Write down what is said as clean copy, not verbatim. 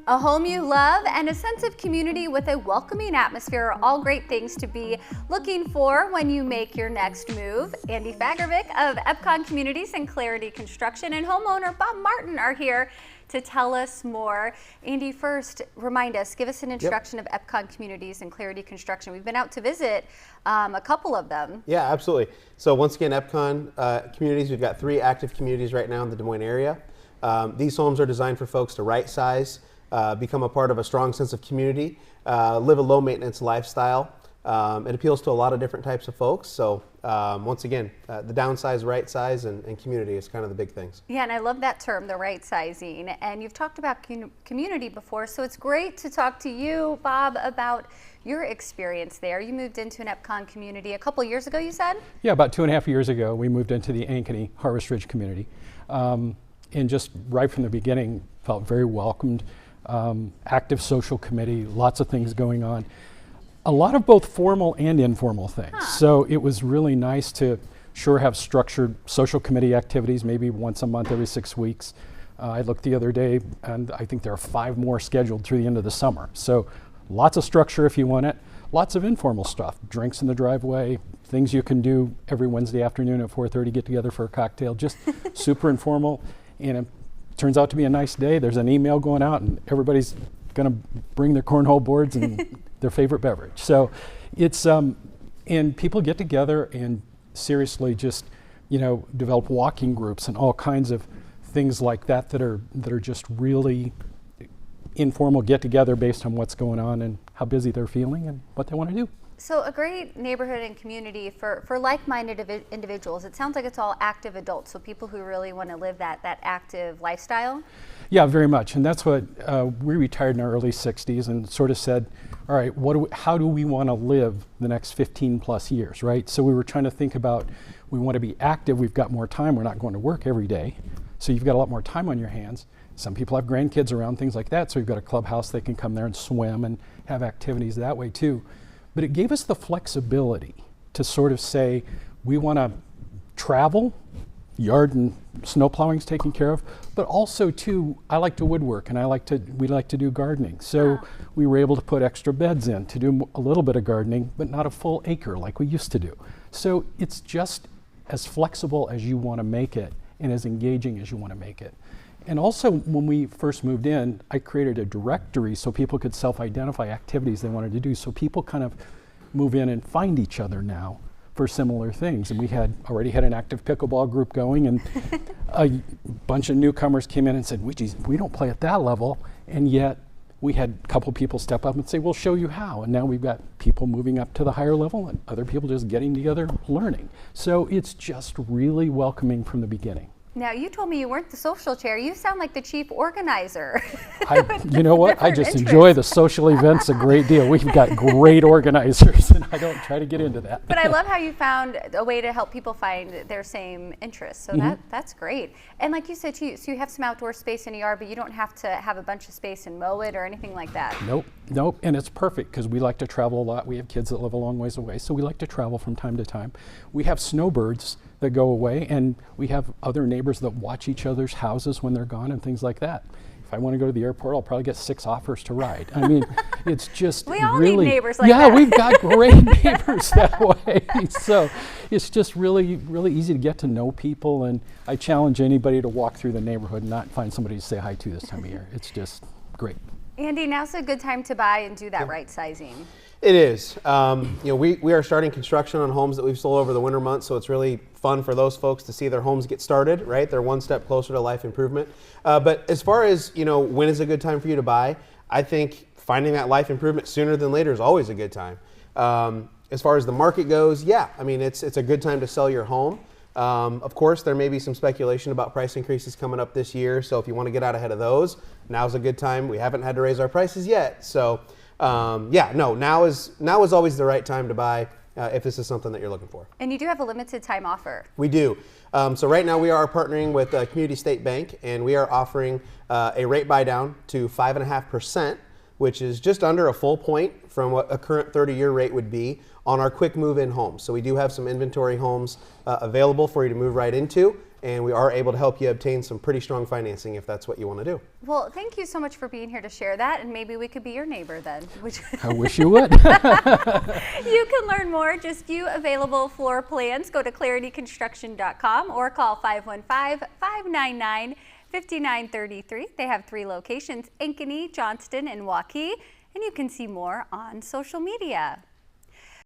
A home you love and a sense of community with a welcoming atmosphere are all great things to be looking for when you make your next move. Andy Fagervik of Epcon Communities and Clarity Construction and homeowner Bob Martin are here to tell us more. Andy, first, remind us, give us an introduction of Epcon Communities and Clarity Construction. We've been out to visit a couple of them. Yeah, absolutely. So once again, Epcon Communities, we've got 3 active communities right now in the Des Moines area. These homes are designed for folks to right size, become a part of a strong sense of community, live a low maintenance lifestyle. It appeals to a lot of different types of folks. So once again, the downsize, right size, and community is kind of the big things. Yeah, and I love that term, the right sizing. And you've talked about community before, so it's great to talk to you, Bob, about your experience there. You moved into an Epcon community a couple years ago, you said? Yeah, about 2.5 years ago, we moved into the Ankeny Harvest Ridge community. And just right from the beginning, felt very welcomed. Active social committee, lots of things going on. A lot of both formal and informal things. So it was really nice to have structured social committee activities, maybe once a month, every 6 weeks. I looked the other day and I think there are 5 more scheduled through the end of the summer. So lots of structure if you want it. Lots of informal stuff, drinks in the driveway, things you can do every Wednesday afternoon at 4:30, get together for a cocktail, just super informal. And it turns out to be a nice day. There's an email going out and everybody's gonna bring their cornhole boards and their favorite beverage. So it's, and people get together and seriously just, develop walking groups and all kinds of things like that that are just really informal get together based on what's going on and how busy they're feeling and what they want to do. So a great neighborhood and community for like-minded individuals. It sounds like it's all active adults, so people who really want to live that active lifestyle. Yeah, very much. And that's what we retired in our early 60s and sort of said, all right, how do we want to live the next 15 plus years, right? So we were trying to think about, we want to be active, we've got more time, we're not going to work every day. So you've got a lot more time on your hands. Some people have grandkids around, things like that. So we've got a clubhouse, they can come there and swim and have activities that way too. But it gave us the flexibility to sort of say, we want to travel, yard and snow plowing's taken care of, but also too, I like to woodwork and we like to do gardening. So we were able to put extra beds in to do a little bit of gardening, but not a full acre like we used to do. So it's just as flexible as you want to make it and as engaging as you want to make it. And also, when we first moved in, I created a directory so people could self-identify activities they wanted to do. So people kind of move in and find each other now for similar things. And we already had an active pickleball group going, and a bunch of newcomers came in and said, geez, we don't play at that level. And yet we had a couple people step up and say, we'll show you how. And now we've got people moving up to the higher level and other people just getting together, learning. So it's just really welcoming from the beginning. Now, you told me you weren't the social chair. You sound like the chief organizer. You know what? I just enjoy the social events a great deal. We've got great organizers, and I don't try to get into that. But I love how you found a way to help people find their same interests. So that's great. And like you said, too, so you have some outdoor space in the yard, but you don't have to have a bunch of space and mow it or anything like that. Nope. And it's perfect because we like to travel a lot. We have kids that live a long ways away, so we like to travel from time to time. We have snowbirds that go away, and we have other neighbors that watch each other's houses when they're gone and things like that. If I want to go to the airport, I'll probably get 6 offers to ride. I mean, it's just we all really, need neighbors like that. Yeah, we've got great neighbors that way. So it's just really, really easy to get to know people, and I challenge anybody to walk through the neighborhood and not find somebody to say hi to this time of year. It's just great. Andy, now's a good time to buy and do that right sizing. It is. We are starting construction on homes that we've sold over the winter months, so it's really fun for those folks to see their homes get started, right? They're one step closer to life improvement. But as far as, when is a good time for you to buy, I think finding that life improvement sooner than later is always a good time. As far as the market goes, yeah, I mean, it's a good time to sell your home. Of course, there may be some speculation about price increases coming up this year, so if you want to get out ahead of those, now's a good time. We haven't had to raise our prices yet, so now is always the right time to buy if this is something that you're looking for. And you do have a limited time offer. We do. So right now we are partnering with Community State Bank, and we are offering a rate buy down to 5.5%, which is just under a full point from what a current 30-year rate would be on our quick move-in homes. So we do have some inventory homes available for you to move right into. and we are able to help you obtain some pretty strong financing if that's what you want to do. Well, thank you so much for being here to share that, and maybe we could be your neighbor then. I wish you would. You can learn more, just view available floor plans, go to clarityconstruction.com or call 515-599-5933. They have 3 locations, Ankeny, Johnston, and Waukee, and you can see more on social media.